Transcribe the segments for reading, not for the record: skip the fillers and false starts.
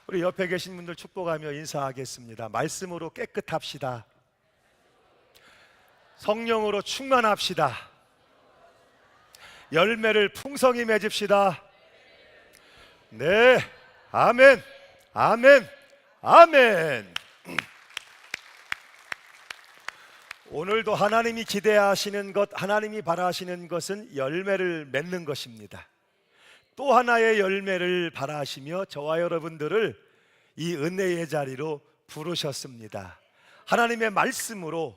우리 옆에 계신 분들 축복하며 인사하겠습니다. 말씀으로 깨끗합시다. 성령으로 충만합시다. 열매를 풍성히 맺읍시다. 네, 아멘, 아멘, 아멘. 오늘도 하나님이 기대하시는 것, 하나님이 바라시는 것은 열매를 맺는 것입니다. 또 하나의 열매를 바라시며 저와 여러분들을 이 은혜의 자리로 부르셨습니다. 하나님의 말씀으로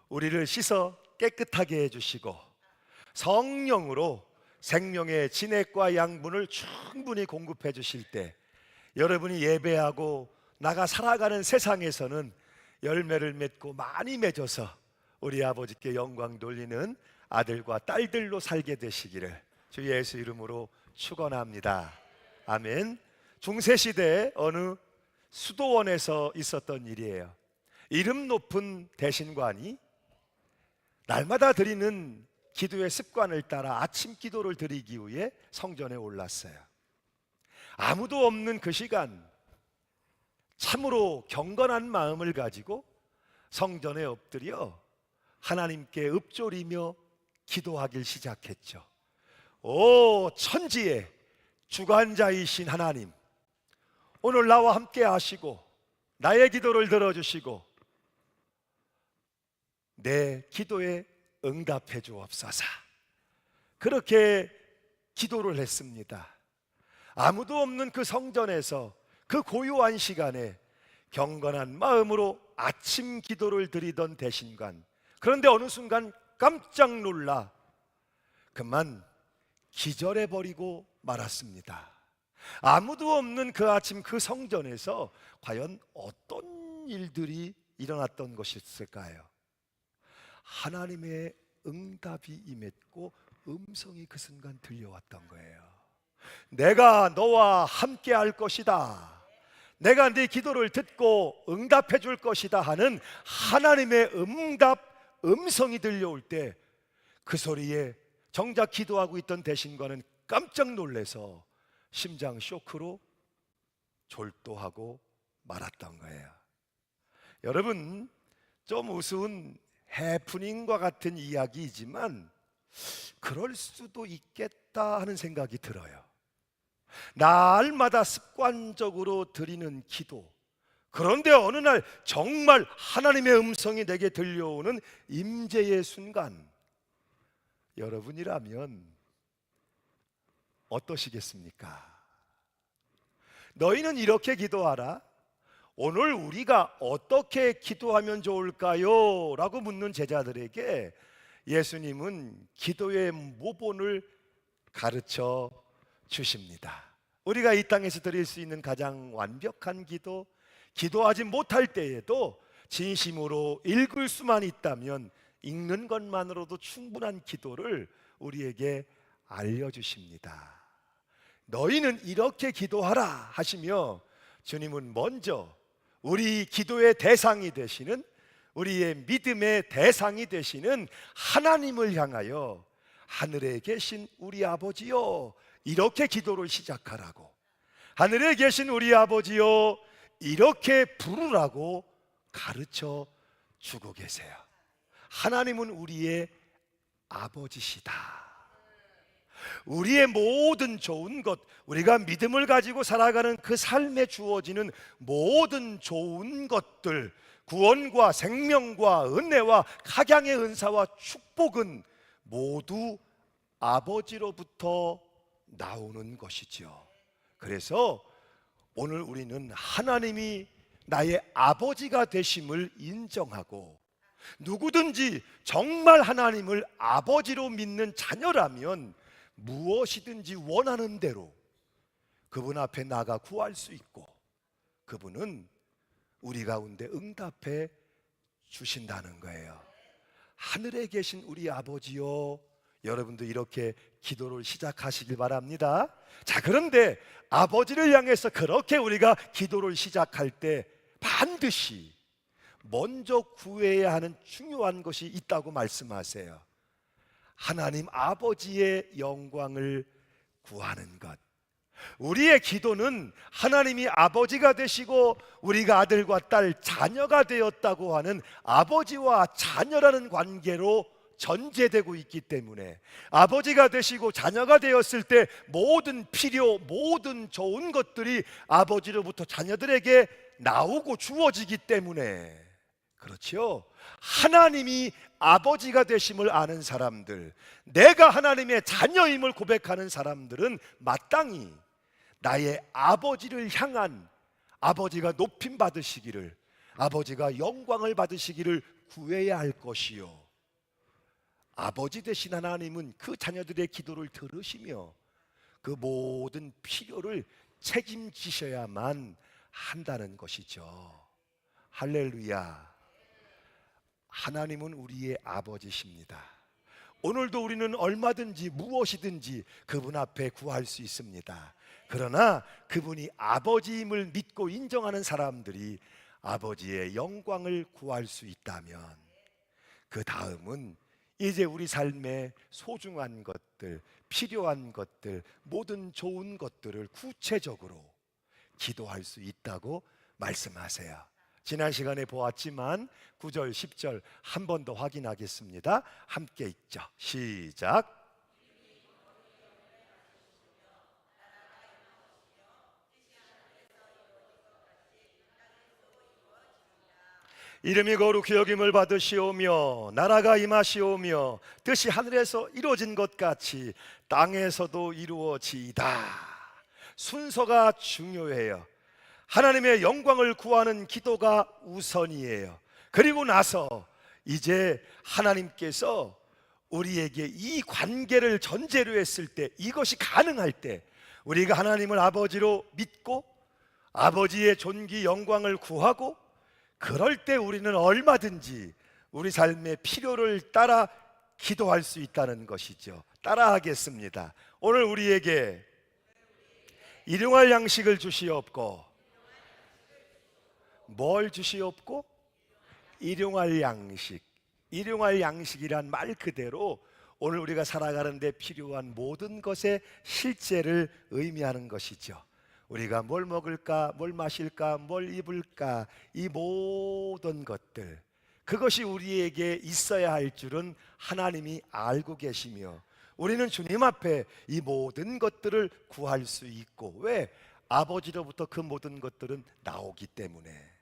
우리를 씻어 깨끗하게 해주시고 성령으로 생명의 진액과 양분을 충분히 공급해 주실 때 여러분이 예배하고 나가 살아가는 세상에서는 열매를 맺고 많이 맺어서 우리 아버지께 영광 돌리는 아들과 딸들로 살게 되시기를 주 예수 이름으로 축원합니다. 아멘. 중세시대 어느 수도원에서 있었던 일이에요. 이름 높은 대신관이 날마다 드리는 기도의 습관을 따라 아침 기도를 드리기 위해 성전에 올랐어요. 아무도 없는 그 시간 참으로 경건한 마음을 가지고 성전에 엎드려 하나님께 읊조리며 기도하길 시작했죠. 오 천지의 주관자이신 하나님, 오늘 나와 함께 하시고 나의 기도를 들어주시고 내 기도에 응답해 주옵소서. 그렇게 기도를 했습니다. 아무도 없는 그 성전에서 그 고요한 시간에 경건한 마음으로 아침 기도를 드리던 대신관, 그런데 어느 순간 깜짝 놀라 그만 기절해버리고 말았습니다. 아무도 없는 그 아침 그 성전에서 과연 어떤 일들이 일어났던 것일까요? 하나님의 응답이 임했고 음성이 그 순간 들려왔던 거예요. 내가 너와 함께 할 것이다, 내가 네 기도를 듣고 응답해 줄 것이다 하는 하나님의 음성이 들려올 때 그 소리에 정작 기도하고 있던 대신관은 깜짝 놀라서 심장 쇼크로 졸도하고 말았던 거예요. 여러분, 좀 우스운 해프닝과 같은 이야기이지만 그럴 수도 있겠다 하는 생각이 들어요. 날마다 습관적으로 드리는 기도, 그런데 어느 날 정말 하나님의 음성이 내게 들려오는 임재의 순간, 여러분이라면 어떠시겠습니까? 너희는 이렇게 기도하라. 오늘 우리가 어떻게 기도하면 좋을까요? 라고 묻는 제자들에게 예수님은 기도의 모본을 가르쳐 주십니다. 우리가 이 땅에서 드릴 수 있는 가장 완벽한 기도, 기도하지 못할 때에도 진심으로 읽을 수만 있다면 읽는 것만으로도 충분한 기도를 우리에게 알려주십니다. 너희는 이렇게 기도하라 하시며 주님은 먼저 우리 기도의 대상이 되시는, 우리의 믿음의 대상이 되시는 하나님을 향하여 하늘에 계신 우리 아버지요, 이렇게 기도를 시작하라고, 하늘에 계신 우리 아버지요, 이렇게 부르라고 가르쳐 주고 계세요. 하나님은 우리의 아버지시다. 우리의 모든 좋은 것, 우리가 믿음을 가지고 살아가는 그 삶에 주어지는 모든 좋은 것들, 구원과 생명과 은혜와 각양의 은사와 축복은 모두 아버지로부터 나오는 것이죠. 그래서 오늘 우리는 하나님이 나의 아버지가 되심을 인정하고, 누구든지 정말 하나님을 아버지로 믿는 자녀라면 무엇이든지 원하는 대로 그분 앞에 나가 구할 수 있고, 그분은 우리 가운데 응답해 주신다는 거예요. 하늘에 계신 우리 아버지요, 여러분도 이렇게 기도를 시작하시길 바랍니다. 자, 그런데 아버지를 향해서 그렇게 우리가 기도를 시작할 때 반드시 먼저 구해야 하는 중요한 것이 있다고 말씀하세요. 하나님 아버지의 영광을 구하는 것. 우리의 기도는 하나님이 아버지가 되시고 우리가 아들과 딸, 자녀가 되었다고 하는 아버지와 자녀라는 관계로 전제되고 있기 때문에, 아버지가 되시고 자녀가 되었을 때 모든 필요, 모든 좋은 것들이 아버지로부터 자녀들에게 나오고 주어지기 때문에, 그렇죠? 하나님이 아버지가 되심을 아는 사람들, 내가 하나님의 자녀임을 고백하는 사람들은 마땅히 나의 아버지를 향한, 아버지가 높임 받으시기를, 아버지가 영광을 받으시기를 구해야 할 것이요, 아버지 되신 하나님은 그 자녀들의 기도를 들으시며 그 모든 필요를 책임지셔야만 한다는 것이죠. 할렐루야. 하나님은 우리의 아버지십니다. 오늘도 우리는 얼마든지 무엇이든지 그분 앞에 구할 수 있습니다. 그러나 그분이 아버지임을 믿고 인정하는 사람들이 아버지의 영광을 구할 수 있다면, 그 다음은 이제 우리 삶의 소중한 것들, 필요한 것들, 모든 좋은 것들을 구체적으로 기도할 수 있다고 말씀하세요. 지난 시간에 보았지만 9절, 10절 한 번 더 확인하겠습니다. 함께 읽죠. 시작. 이름이 거룩히 여김을 받으시오며 나라가 임하시오며 뜻이 하늘에서 이루어진 것 같이 땅에서도 이루어지이다. 순서가 중요해요. 하나님의 영광을 구하는 기도가 우선이에요. 그리고 나서 이제 하나님께서 우리에게 이 관계를 전제로 했을 때, 이것이 가능할 때, 우리가 하나님을 아버지로 믿고 아버지의 존귀 영광을 구하고, 그럴 때 우리는 얼마든지 우리 삶의 필요를 따라 기도할 수 있다는 것이죠. 따라하겠습니다. 오늘 우리에게 일용할 양식을 주시옵고, 뭘 주시옵고? 일용할 양식. 일용할 양식이란 말 그대로 오늘 우리가 살아가는 데 필요한 모든 것의 실제를 의미하는 것이죠. 우리가 뭘 먹을까, 뭘 마실까, 뭘 입을까, 이 모든 것들, 그것이 우리에게 있어야 할 줄은 하나님이 알고 계시며, 우리는 주님 앞에 이 모든 것들을 구할 수 있고, 왜? 아버지로부터 그 모든 것들은 나오기 때문에.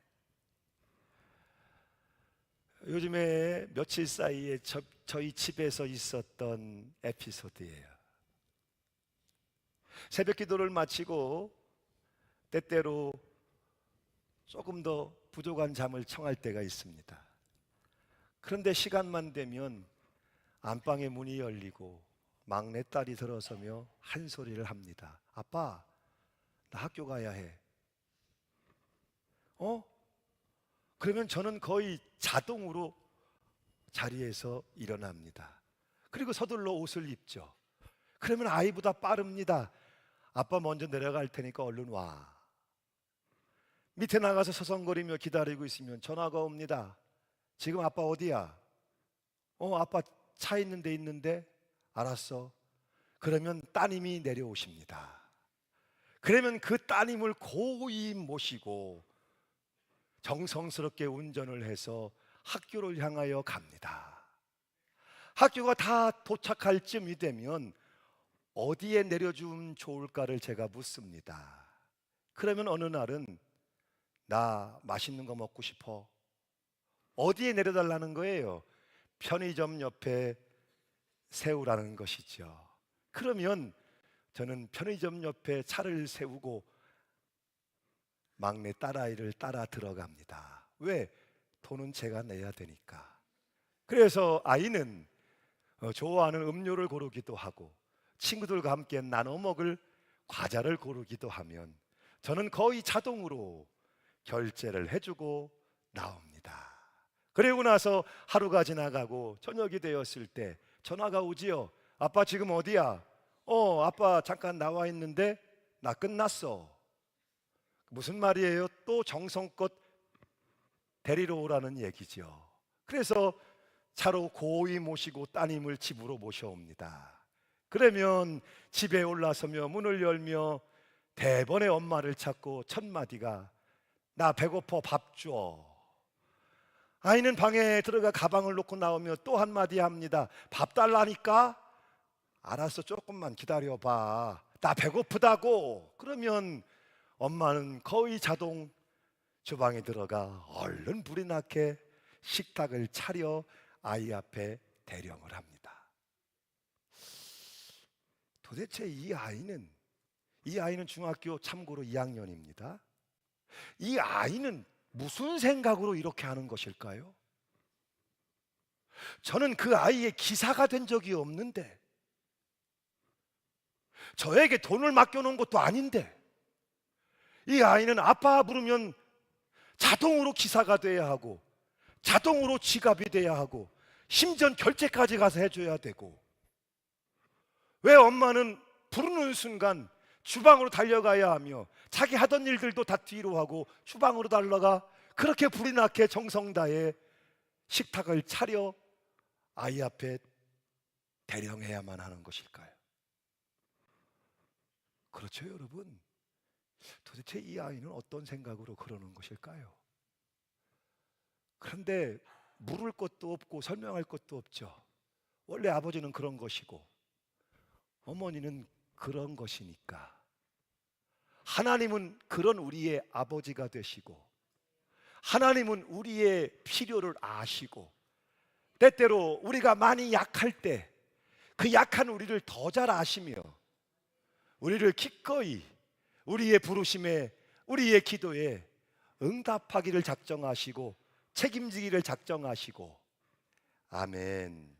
요즘에 며칠 사이에 저희 집에서 있었던 에피소드예요. 새벽 기도를 마치고 때때로 조금 더 부족한 잠을 청할 때가 있습니다. 그런데 시간만 되면 안방의 문이 열리고 막내딸이 들어서며 한 소리를 합니다. 아빠, 나 학교 가야 해. 그러면 저는 거의 자동으로 자리에서 일어납니다. 그리고 서둘러 옷을 입죠. 그러면 아이보다 빠릅니다. 아빠 먼저 내려갈 테니까 얼른 와. 밑에 나가서 서성거리며 기다리고 있으면 전화가 옵니다. 지금 아빠 어디야? 아빠 차 있는 데 있는데. 알았어. 그러면 따님이 내려오십니다. 그러면 그 따님을 고이 모시고 정성스럽게 운전을 해서 학교를 향하여 갑니다. 학교가 다 도착할 쯤이 되면 어디에 내려주면 좋을까를 제가 묻습니다. 그러면 어느 날은 나 맛있는 거 먹고 싶어. 어디에 내려달라는 거예요? 편의점 옆에 세우라는 것이죠. 그러면 저는 편의점 옆에 차를 세우고 막내 딸아이를 따라 들어갑니다. 왜? 돈은 제가 내야 되니까. 그래서 아이는 좋아하는 음료를 고르기도 하고 친구들과 함께 나눠 먹을 과자를 고르기도 하면 저는 거의 자동으로 결제를 해주고 나옵니다. 그리고 나서 하루가 지나가고 저녁이 되었을 때 전화가 오지요. 아빠 지금 어디야? 아빠 잠깐 나와 있는데 나 끝났어. 무슨 말이에요? 또 정성껏 데리러 오라는 얘기죠. 그래서 차로 고이 모시고 따님을 집으로 모셔옵니다. 그러면 집에 올라서며 문을 열며 대번에 엄마를 찾고 첫 마디가 나 배고파 밥 줘. 아이는 방에 들어가 가방을 놓고 나오며 또 한마디 합니다. 밥 달라니까? 알았어, 조금만 기다려봐. 나 배고프다고. 그러면 엄마는 거의 자동 주방에 들어가 얼른 불이 나게 식탁을 차려 아이 앞에 대령을 합니다. 도대체 이 아이는 중학교 참고로 2학년입니다. 이 아이는 무슨 생각으로 이렇게 하는 것일까요? 저는 그 아이의 기사가 된 적이 없는데, 저에게 돈을 맡겨놓은 것도 아닌데, 이 아이는 아빠 부르면 자동으로 기사가 돼야 하고, 자동으로 지갑이 돼야 하고, 심지어 결제까지 가서 해줘야 되고, 왜 엄마는 부르는 순간 주방으로 달려가야 하며 자기 하던 일들도 다 뒤로 하고 주방으로 달려가 그렇게 불이 나게 정성 다해 식탁을 차려 아이 앞에 대령해야만 하는 것일까요? 그렇죠, 여러분. 도대체 이 아이는 어떤 생각으로 그러는 것일까요? 그런데 물을 것도 없고 설명할 것도 없죠. 원래 아버지는 그런 것이고 어머니는 그런 것이니까. 하나님은 그런 우리의 아버지가 되시고, 하나님은 우리의 필요를 아시고, 때때로 우리가 많이 약할 때 그 약한 우리를 더 잘 아시며 우리를 기꺼이 우리의 부르심에, 우리의 기도에 응답하기를 작정하시고 책임지기를 작정하시고. 아멘.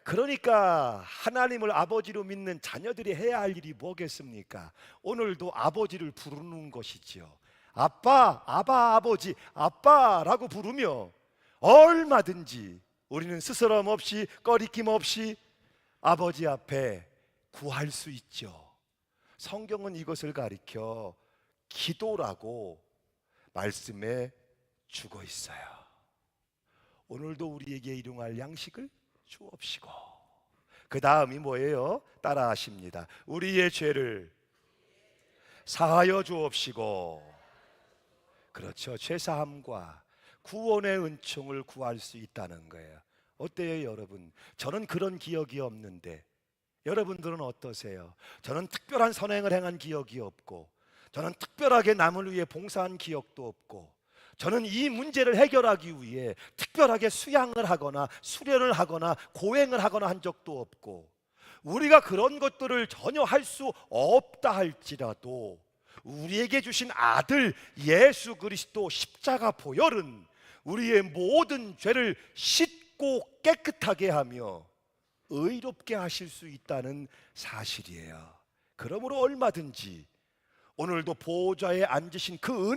그러니까 하나님을 아버지로 믿는 자녀들이 해야 할 일이 뭐겠습니까? 오늘도 아버지를 부르는 것이지요. 아빠, 아바, 아버지, 아빠라고 부르며 얼마든지 우리는 스스럼 없이 꺼리낌 없이 아버지 앞에 구할 수 있죠. 성경은 이것을 가리켜 기도라고 말씀해 주고 있어요. 오늘도 우리에게 일용할 양식을 주옵시고. 그 다음이 뭐예요? 따라 하십니다. 우리의 죄를 사하여 주옵시고. 그렇죠. 죄사함과 구원의 은총을 구할 수 있다는 거예요. 어때요, 여러분? 저는 그런 기억이 없는데 여러분들은 어떠세요? 저는 특별한 선행을 행한 기억이 없고, 저는 특별하게 남을 위해 봉사한 기억도 없고, 저는 이 문제를 해결하기 위해 특별하게 수양을 하거나 수련을 하거나 고행을 하거나 한 적도 없고, 우리가 그런 것들을 전혀 할 수 없다 할지라도 우리에게 주신 아들 예수 그리스도 십자가 보혈은 우리의 모든 죄를 씻고 깨끗하게 하며 의롭게 하실 수 있다는 사실이에요. 그러므로 얼마든지 오늘도 보좌에 앉으신 그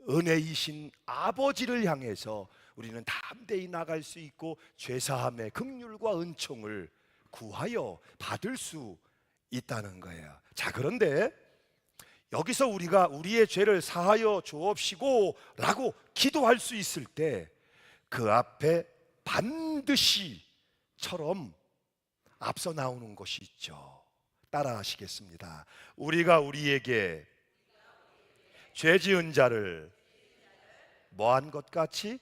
은혜이신 아버지를 향해서 우리는 담대히 나갈 수 있고 죄사함의 긍휼과 은총을 구하여 받을 수 있다는 거예요. 자, 그런데 여기서 우리가 우리의 죄를 사하여 주옵시고 라고 기도할 수 있을 때 그 앞에 반드시처럼 앞서 나오는 것이 있죠. 따라 하시겠습니다. 우리가 우리에게 죄 지은 자를 뭐한 것 같이,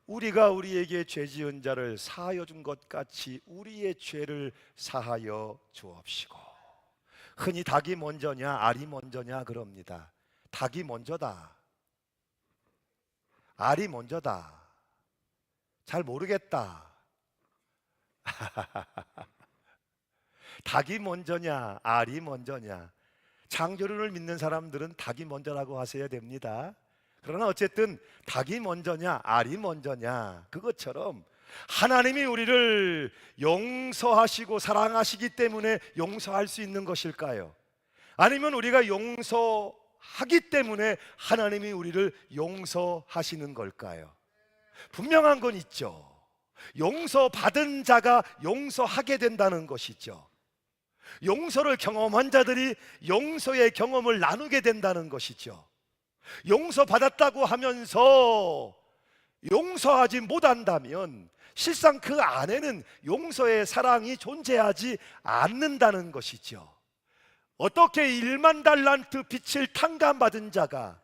우리가 우리에게 죄 지은 자를 사하여 준 것 같이 우리의 죄를 사하여 주옵시고. 흔히 닭이 먼저냐 알이 먼저냐 그럽니다. 닭이 먼저다, 알이 먼저다. 잘 모르겠다. 닭이 먼저냐 알이 먼저냐, 창조론을 믿는 사람들은 닭이 먼저라고 하셔야 됩니다. 그러나 어쨌든 닭이 먼저냐 알이 먼저냐, 그것처럼 하나님이 우리를 용서하시고 사랑하시기 때문에 용서할 수 있는 것일까요? 아니면 우리가 용서하기 때문에 하나님이 우리를 용서하시는 걸까요? 분명한 건 있죠. 용서받은 자가 용서하게 된다는 것이죠. 용서를 경험한 자들이 용서의 경험을 나누게 된다는 것이죠. 용서받았다고 하면서 용서하지 못한다면 실상 그 안에는 용서의 사랑이 존재하지 않는다는 것이죠. 어떻게 1만 달란트 빚을 탕감받은 자가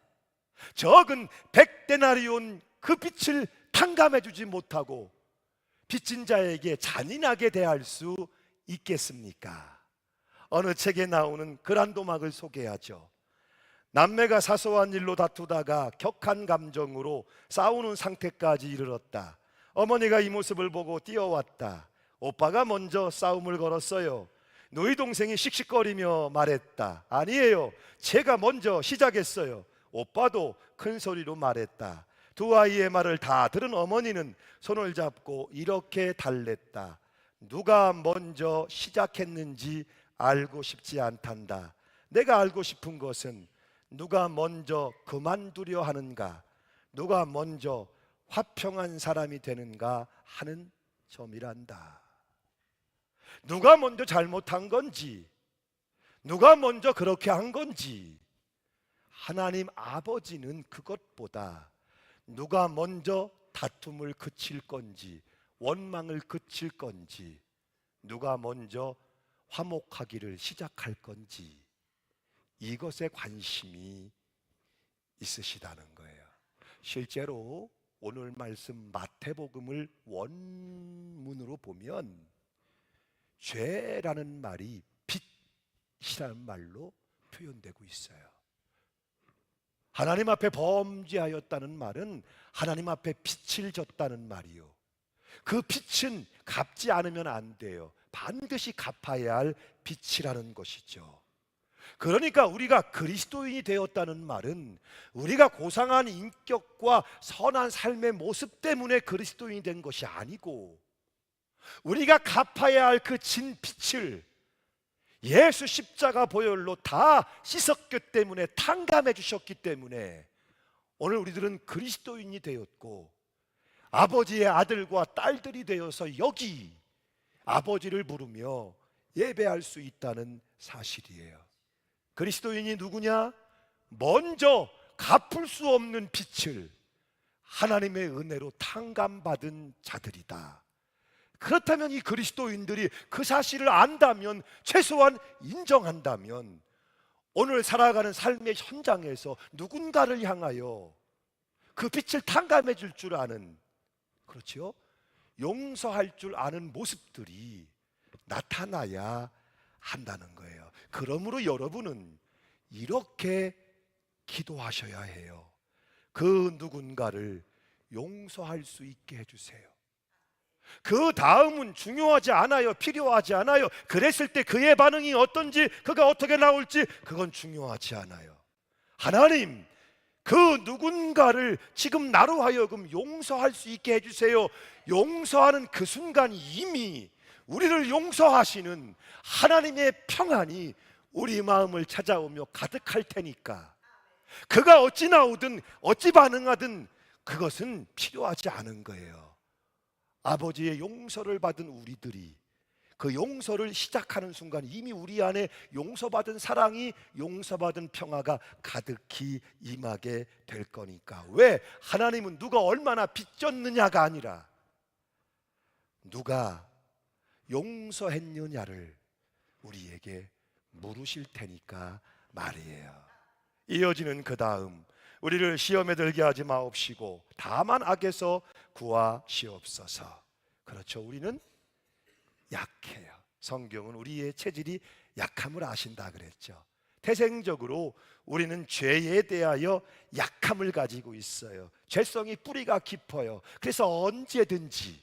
적은 100데나리온 그 빚을 탕감해 주지 못하고 빚진 자에게 잔인하게 대할 수 있겠습니까? 어느 책에 나오는 그란도막을 소개하죠. 남매가 사소한 일로 다투다가 격한 감정으로 싸우는 상태까지 이르렀다. 어머니가 이 모습을 보고 뛰어왔다. 오빠가 먼저 싸움을 걸었어요. 너희 동생이 씩씩거리며 말했다. 아니에요, 제가 먼저 시작했어요. 오빠도 큰 소리로 말했다. 두 아이의 말을 다 들은 어머니는 손을 잡고 이렇게 달랬다. 누가 먼저 시작했는지 알고 싶지 않단다. 내가 알고 싶은 것은 누가 먼저 그만두려 하는가, 누가 먼저 화평한 사람이 되는가 하는 점이란다. 누가 먼저 잘못한 건지, 누가 먼저 그렇게 한 건지, 하나님 아버지는 그것보다 누가 먼저 다툼을 그칠 건지, 원망을 그칠 건지, 누가 먼저 화목하기를 시작할 건지, 이것에 관심이 있으시다는 거예요. 실제로 오늘 말씀 마태복음을 원문으로 보면 죄라는 말이 빚이라는 말로 표현되고 있어요. 하나님 앞에 범죄하였다는 말은 하나님 앞에 빚을 졌다는 말이요, 그 빚은 갚지 않으면 안 돼요. 반드시 갚아야 할 빚이라는 것이죠. 그러니까 우리가 그리스도인이 되었다는 말은 우리가 고상한 인격과 선한 삶의 모습 때문에 그리스도인이 된 것이 아니고, 우리가 갚아야 할 그 진 빚을 예수 십자가 보혈로 다 씻었기 때문에, 탕감해 주셨기 때문에 오늘 우리들은 그리스도인이 되었고, 아버지의 아들과 딸들이 되어서 여기 아버지를 부르며 예배할 수 있다는 사실이에요. 그리스도인이 누구냐? 먼저 갚을 수 없는 빚을 하나님의 은혜로 탕감받은 자들이다. 그렇다면 이 그리스도인들이 그 사실을 안다면, 최소한 인정한다면, 오늘 살아가는 삶의 현장에서 누군가를 향하여 그 빚을 탕감해 줄 줄 아는, 그렇죠? 용서할 줄 아는 모습들이 나타나야 한다는 거예요. 그러므로 여러분은 이렇게 기도하셔야 해요. 그 누군가를 용서할 수 있게 해주세요. 그 다음은 중요하지 않아요. 필요하지 않아요. 그랬을 때 그의 반응이 어떤지, 그가 어떻게 나올지, 그건 중요하지 않아요. 하나님, 그 누군가를 지금 나로 하여금 용서할 수 있게 해주세요. 용서하는 그 순간 이미 우리를 용서하시는 하나님의 평안이 우리 마음을 찾아오며 가득할 테니까, 그가 어찌 나오든 어찌 반응하든 그것은 필요하지 않은 거예요. 아버지의 용서를 받은 우리들이 그 용서를 시작하는 순간 이미 우리 안에 용서받은 사랑이, 용서받은 평화가 가득히 임하게 될 거니까. 왜? 하나님은 누가 얼마나 빚졌느냐가 아니라 누가 용서했느냐를 우리에게 물으실 테니까 말이에요. 이어지는 그 다음, 우리를 시험에 들게 하지 마옵시고 다만 악에서 구하시옵소서. 그렇죠, 우리는 약해요. 성경은 우리의 체질이 약함을 아신다 그랬죠. 태생적으로 우리는 죄에 대하여 약함을 가지고 있어요. 죄성이 뿌리가 깊어요. 그래서 언제든지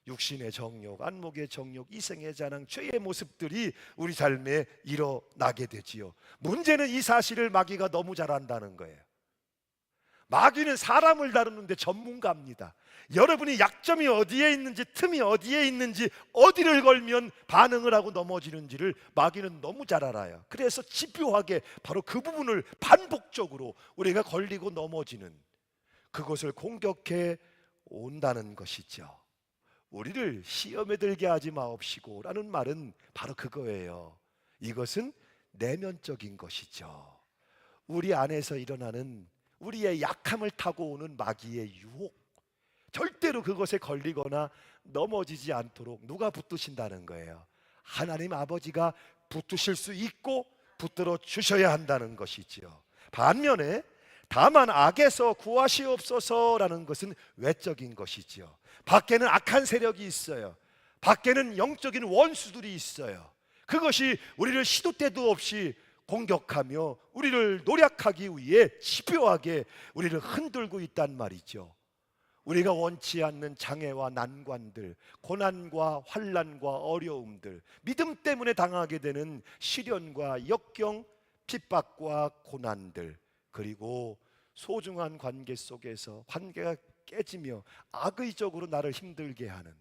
육신의 정욕, 안목의 정욕, 이생의 자랑, 죄의 모습들이 우리 삶에 일어나게 되지요. 문제는 이 사실을 마귀가 너무 잘 안다는 거예요. 마귀는 사람을 다루는데 전문가입니다. 여러분이 약점이 어디에 있는지, 틈이 어디에 있는지, 어디를 걸면 반응을 하고 넘어지는지를 마귀는 너무 잘 알아요. 그래서 집요하게 바로 그 부분을 반복적으로 우리가 걸리고 넘어지는 그것을 공격해 온다는 것이죠. 우리를 시험에 들게 하지 마옵시고 라는 말은 바로 그거예요. 이것은 내면적인 것이죠. 우리 안에서 일어나는 우리의 약함을 타고 오는 마귀의 유혹, 절대로 그것에 걸리거나 넘어지지 않도록 누가 붙드신다는 거예요? 하나님 아버지가 붙드실 수 있고 붙들어 주셔야 한다는 것이지요. 반면에 다만 악에서 구하시옵소서라는 것은 외적인 것이지요. 밖에는 악한 세력이 있어요. 밖에는 영적인 원수들이 있어요. 그것이 우리를 시도 때도 없이 공격하며 우리를 노력하기 위해 집요하게 우리를 흔들고 있단 말이죠. 우리가 원치 않는 장애와 난관들, 고난과 환난과 어려움들, 믿음 때문에 당하게 되는 시련과 역경, 핍박과 고난들, 그리고 소중한 관계 속에서 관계가 깨지며 악의적으로 나를 힘들게 하는,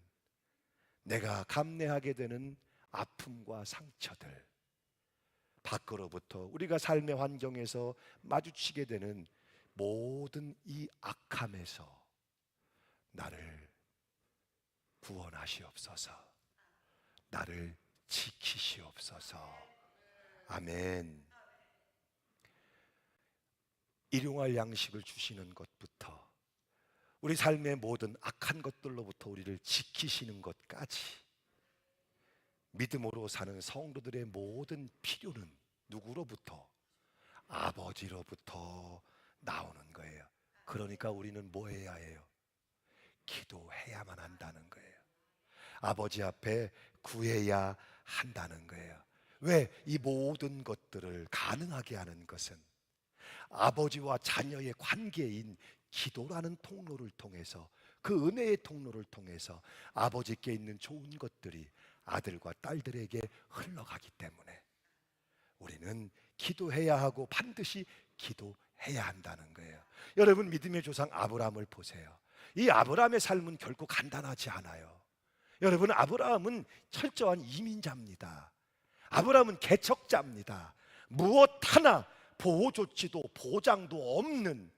내가 감내하게 되는 아픔과 상처들, 밖으로부터 우리가 삶의 환경에서 마주치게 되는 모든 이 악함에서 나를 구원하시옵소서. 나를 지키시옵소서. 아멘. 일용할 양식을 주시는 것부터 우리 삶의 모든 악한 것들로부터 우리를 지키시는 것까지, 믿음으로 사는 성도들의 모든 필요는 누구로부터? 아버지로부터 나오는 거예요. 그러니까 우리는 뭐 해야 해요? 기도해야만 한다는 거예요. 아버지 앞에 구해야 한다는 거예요. 왜? 이 모든 것들을 가능하게 하는 것은 아버지와 자녀의 관계인 기도라는 통로를 통해서, 그 은혜의 통로를 통해서 아버지께 있는 좋은 것들이 아들과 딸들에게 흘러가기 때문에 우리는 기도해야 하고 반드시 기도해야 한다는 거예요. 여러분, 믿음의 조상 아브라함을 보세요. 이 아브라함의 삶은 결코 간단하지 않아요. 여러분, 아브라함은 철저한 이민자입니다. 아브라함은 개척자입니다. 무엇 하나 보호 조치도 보장도 없는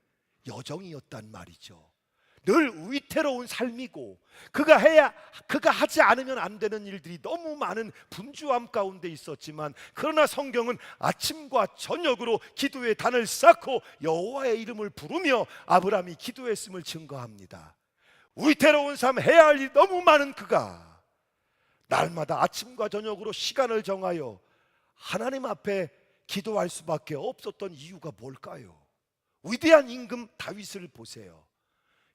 여정이었단 말이죠. 늘 위태로운 삶이고, 그가 하지 않으면 안 되는 일들이 너무 많은 분주함 가운데 있었지만, 그러나 성경은 아침과 저녁으로 기도의 단을 쌓고 여호와의 이름을 부르며 아브라함이 기도했음을 증거합니다. 위태로운 삶, 해야 할 일이 너무 많은 그가 날마다 아침과 저녁으로 시간을 정하여 하나님 앞에 기도할 수밖에 없었던 이유가 뭘까요? 위대한 임금 다윗을 보세요.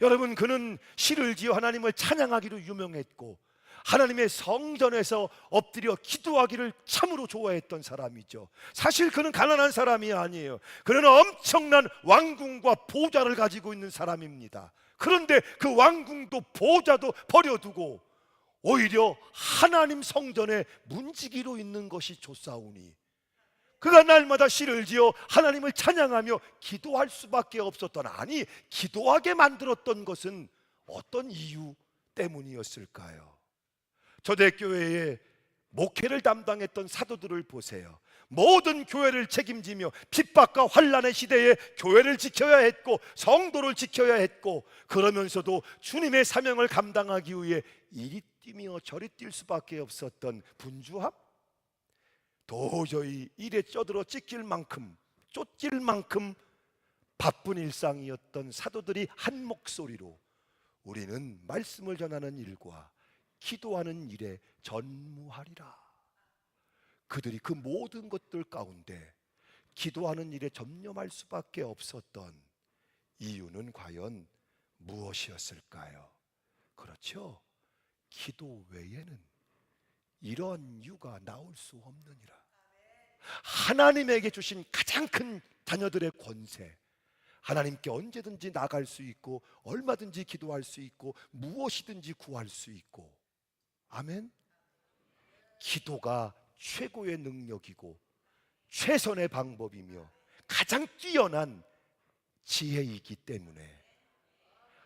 여러분, 그는 시를 지어 하나님을 찬양하기로 유명했고 하나님의 성전에서 엎드려 기도하기를 참으로 좋아했던 사람이죠. 사실 그는 가난한 사람이 아니에요. 그는 엄청난 왕궁과 보좌를 가지고 있는 사람입니다. 그런데 그 왕궁도 보좌도 버려두고 오히려 하나님 성전에 문지기로 있는 것이 좋사오니, 그가 날마다 시를 지어 하나님을 찬양하며 기도할 수밖에 없었던, 아니 기도하게 만들었던 것은 어떤 이유 때문이었을까요? 초대교회의 목회를 담당했던 사도들을 보세요. 모든 교회를 책임지며 핍박과 환난의 시대에 교회를 지켜야 했고 성도를 지켜야 했고, 그러면서도 주님의 사명을 감당하기 위해 이리 뛰며 저리 뛸 수밖에 없었던 분주함? 도저히 일에 쩌들어 쫓길 만큼 바쁜 일상이었던 사도들이 한 목소리로 우리는 말씀을 전하는 일과 기도하는 일에 전무하리라. 그들이 그 모든 것들 가운데 기도하는 일에 전념할 수밖에 없었던 이유는 과연 무엇이었을까요? 그렇죠. 기도 외에는 이런 이유가 나올 수 없느니라. 하나님에게 주신 가장 큰 자녀들의 권세, 하나님께 언제든지 나갈 수 있고 얼마든지 기도할 수 있고 무엇이든지 구할 수 있고, 아멘. 기도가 최고의 능력이고 최선의 방법이며 가장 뛰어난 지혜이기 때문에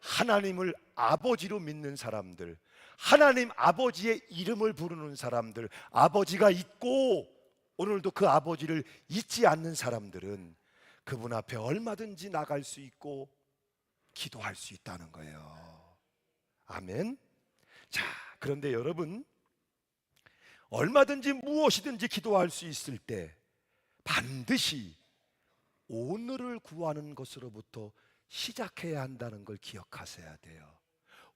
하나님을 아버지로 믿는 사람들, 하나님 아버지의 이름을 부르는 사람들, 아버지가 있고 오늘도 그 아버지를 잊지 않는 사람들은 그분 앞에 얼마든지 나갈 수 있고 기도할 수 있다는 거예요. 아멘. 자, 그런데 여러분, 얼마든지 무엇이든지 기도할 수 있을 때 반드시 오늘을 구하는 것으로부터 시작해야 한다는 걸 기억하셔야 돼요.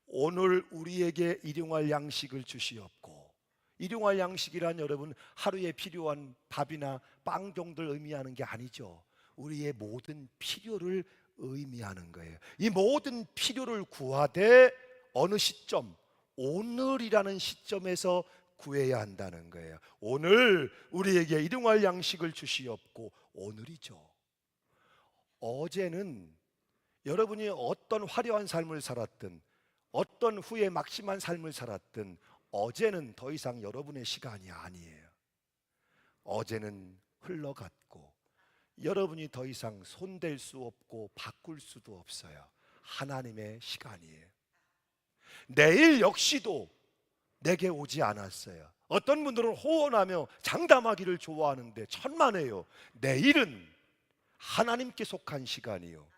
오늘 우리에게 일용할 양식을 주시옵고 일용할 양식이란 여러분 하루에 필요한 밥이나 빵 정도를 의미하는 게 아니죠. 우리의 모든 필요를 의미하는 거예요. 이 모든 필요를 구하되 어느 시점, 오늘이라는 시점에서 구해야 한다는 거예요. 오늘 우리에게 일용할 양식을 주시옵고, 오늘이죠. 어제는 여러분이 어떤 화려한 삶을 살았든 어떤 후에 막심한 삶을 살았든 어제는 더 이상 여러분의 시간이 아니에요. 어제는 흘러갔고 여러분이 더 이상 손댈 수 없고 바꿀 수도 없어요. 하나님의 시간이에요. 내일 역시도 내게 오지 않았어요. 어떤 분들은 호언하며 장담하기를 좋아하는데 천만에요. 내일은 하나님께 속한 시간이요,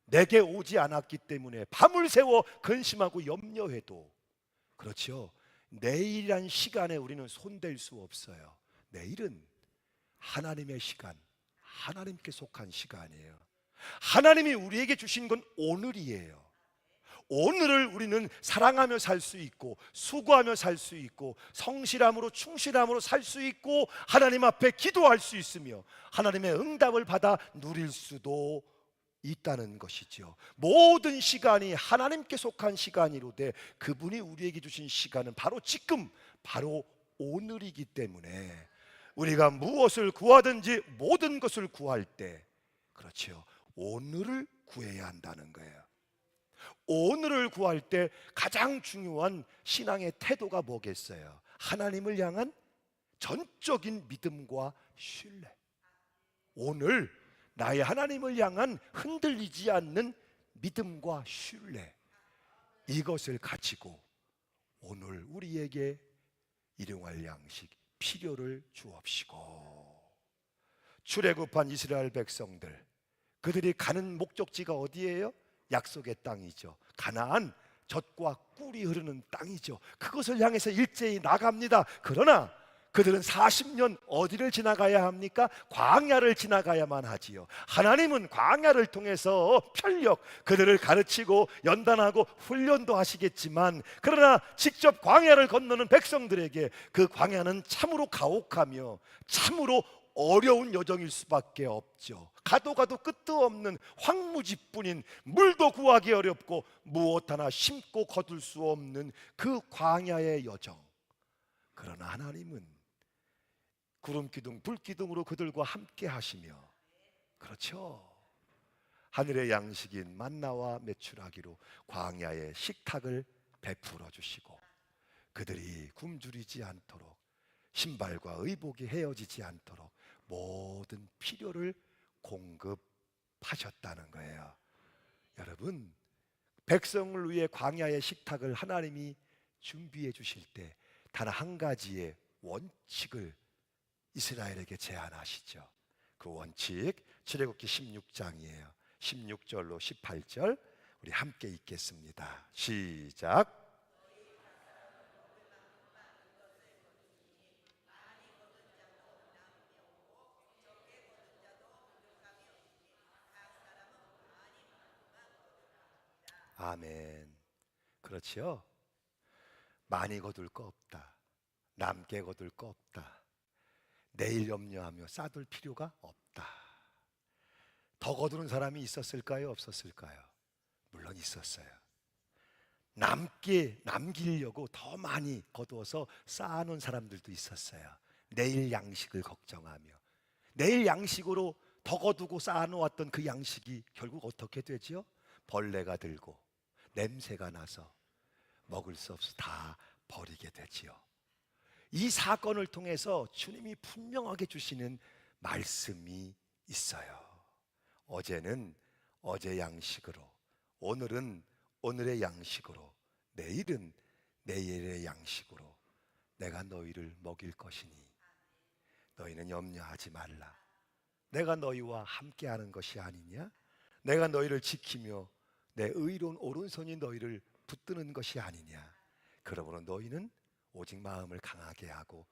내게 오지 않았기 때문에 밤을 새워 근심하고 염려해도, 그렇죠, 내일이란 시간에 우리는 손댈 수 없어요. 내일은 하나님의 시간, 하나님께 속한 시간이에요. 하나님이 우리에게 주신 건 오늘이에요. 오늘을 우리는 사랑하며 살 수 있고 수고하며 살 수 있고 성실함으로 충실함으로 살 수 있고 하나님 앞에 기도할 수 있으며 하나님의 응답을 받아 누릴 수도 있다는 것이죠. 모든 시간이 하나님께 속한 시간이로되 그분이 우리에게 주신 시간은 바로 지금, 바로 오늘이기 때문에 우리가 무엇을 구하든지 모든 것을 구할 때, 그렇죠, 오늘을 구해야 한다는 거예요. 오늘을 구할 때 가장 중요한 신앙의 태도가 뭐겠어요? 하나님을 향한 전적인 믿음과 신뢰. 오늘 나의 하나님을 향한 흔들리지 않는 믿음과 신뢰, 이것을 가지고 오늘 우리에게 일용할 양식, 필요를 주옵시고. 출애굽한 이스라엘 백성들, 그들이 가는 목적지가 어디예요? 약속의 땅이죠. 가나안, 젖과 꿀이 흐르는 땅이죠. 그것을 향해서 일제히 나갑니다. 그러나 그들은 40년 어디를 지나가야 합니까? 광야를 지나가야만 하지요. 하나님은 광야를 통해서 편력, 그들을 가르치고 연단하고 훈련도 하시겠지만, 그러나 직접 광야를 건너는 백성들에게 그 광야는 참으로 가혹하며 참으로 어려운 여정일 수밖에 없죠. 가도 가도 끝도 없는 황무지뿐인, 물도 구하기 어렵고 무엇 하나 심고 거둘 수 없는 그 광야의 여정. 그러나 하나님은 구름기둥 불기둥으로 그들과 함께 하시며, 그렇죠, 하늘의 양식인 만나와 메추라기로 광야의 식탁을 베풀어 주시고 그들이 굶주리지 않도록, 신발과 의복이 헤어지지 않도록 모든 필요를 공급하셨다는 거예요. 여러분, 백성을 위해 광야의 식탁을 하나님이 준비해 주실 때 단 한 가지의 원칙을 이스라엘에게 제안하시죠. 그 원칙 출애굽기 16장이에요. 16절로 18절 우리 함께 읽겠습니다. 시작. 아멘. 그렇지요. 많이 거둘 거 없다. 남게 거둘 거 없다. 내일 염려하며 싸둘 필요가 없다. 더 거두는 사람이 있었을까요? 없었을까요? 물론 있었어요. 남기려고 더 많이 거두어서 쌓아놓은 사람들도 있었어요. 내일 양식을 걱정하며 내일 양식으로 더 거두고 쌓아놓았던 그 양식이 결국 어떻게 되지요? 벌레가 들고 냄새가 나서 먹을 수 없어 다 버리게 되지요. 이 사건을 통해서 주님이 분명하게 주시는 말씀이 있어요. 어제는 어제 양식으로, 오늘은 오늘의 양식으로, 내일은 내일의 양식으로 내가 너희를 먹일 것이니 너희는 염려하지 말라. 내가 너희와 함께하는 것이 아니냐? 내가 너희를 지키며 내 의로운 오른손이 너희를 붙드는 것이 아니냐? 그러므로 너희는 오직 마음을 강하게 하고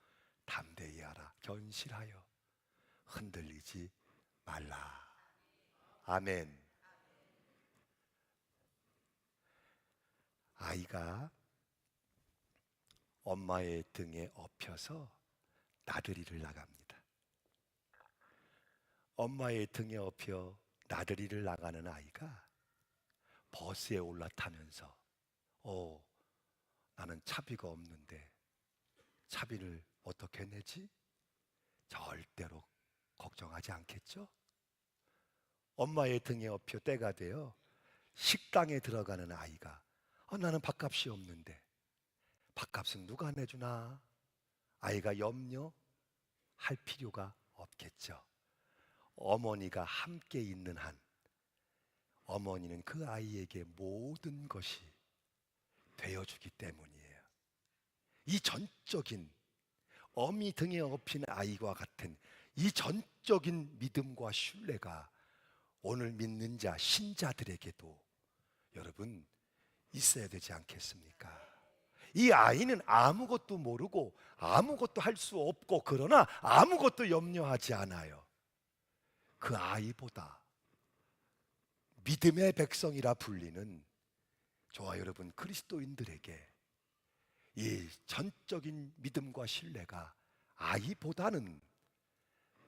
담대히 하라. 견실하여 흔들리지 말라. 아멘. 아이가 엄마의 등에 엎혀서 나들이를 나갑니다. 엄마의 등에 엎여 나들이를 나가는 아이가 버스에 올라타면서 나는 차비가 없는데 차비를 어떻게 내지? 절대로 걱정하지 않겠죠? 엄마의 등에 엎여 때가 되어 식당에 들어가는 아이가 나는 밥값이 없는데 밥값은 누가 내주나? 아이가 염려할 필요가 없겠죠. 어머니가 함께 있는 한 어머니는 그 아이에게 모든 것이 되어주기 때문이에요. 이 전적인 어미 등에 업힌 아이와 같은 이 전적인 믿음과 신뢰가 오늘 믿는 자 신자들에게도 여러분 있어야 되지 않겠습니까? 이 아이는 아무것도 모르고 아무것도 할 수 없고 그러나 아무것도 염려하지 않아요. 그 아이보다 믿음의 백성이라 불리는 저와 여러분 그리스도인들에게 이 전적인 믿음과 신뢰가 아이보다는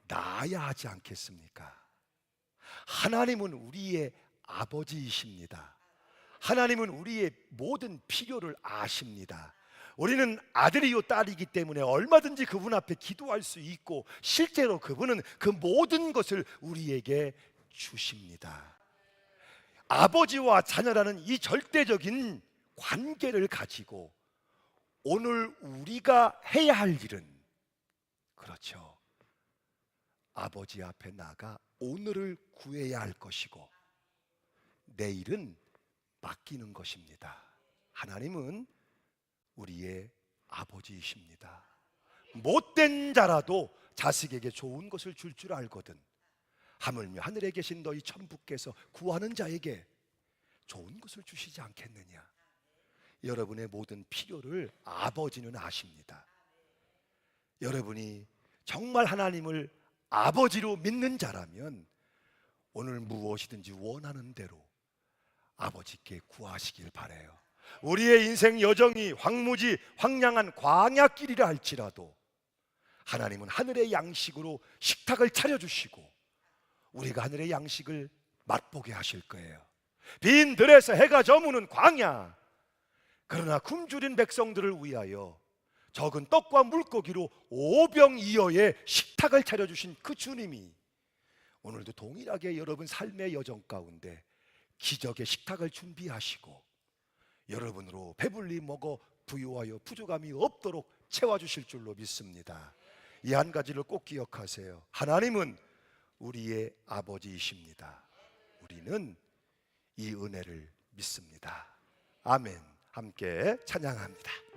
나아야 하지 않겠습니까? 하나님은 우리의 아버지이십니다. 하나님은 우리의 모든 필요를 아십니다. 우리는 아들이요 딸이기 때문에 얼마든지 그분 앞에 기도할 수 있고 실제로 그분은 그 모든 것을 우리에게 주십니다. 아버지와 자녀라는 이 절대적인 관계를 가지고 오늘 우리가 해야 할 일은 그렇죠. 아버지 앞에 나가 오늘을 구해야 할 것이고 내일은 맡기는 것입니다. 하나님은 우리의 아버지이십니다. 못된 자라도 자식에게 좋은 것을 줄 줄 알거든 하물며 하늘에 계신 너희 천부께서 구하는 자에게 좋은 것을 주시지 않겠느냐. 여러분의 모든 필요를 아버지는 아십니다. 여러분이 정말 하나님을 아버지로 믿는 자라면 오늘 무엇이든지 원하는 대로 아버지께 구하시길 바라요. 우리의 인생 여정이 황무지 황량한 광야길이라 할지라도 하나님은 하늘의 양식으로 식탁을 차려주시고 우리가 하늘의 양식을 맛보게 하실 거예요. 빈 들에서 해가 저무는 광야, 그러나 굶주린 백성들을 위하여 적은 떡과 물고기로 오병이어의 식탁을 차려주신 그 주님이 오늘도 동일하게 여러분 삶의 여정 가운데 기적의 식탁을 준비하시고 여러분으로 배불리 먹어 부유하여 부족함이 없도록 채워주실 줄로 믿습니다. 이 한 가지를 꼭 기억하세요. 하나님은 우리의 아버지이십니다. 우리는 이 은혜를 믿습니다. 아멘. 함께 찬양합니다.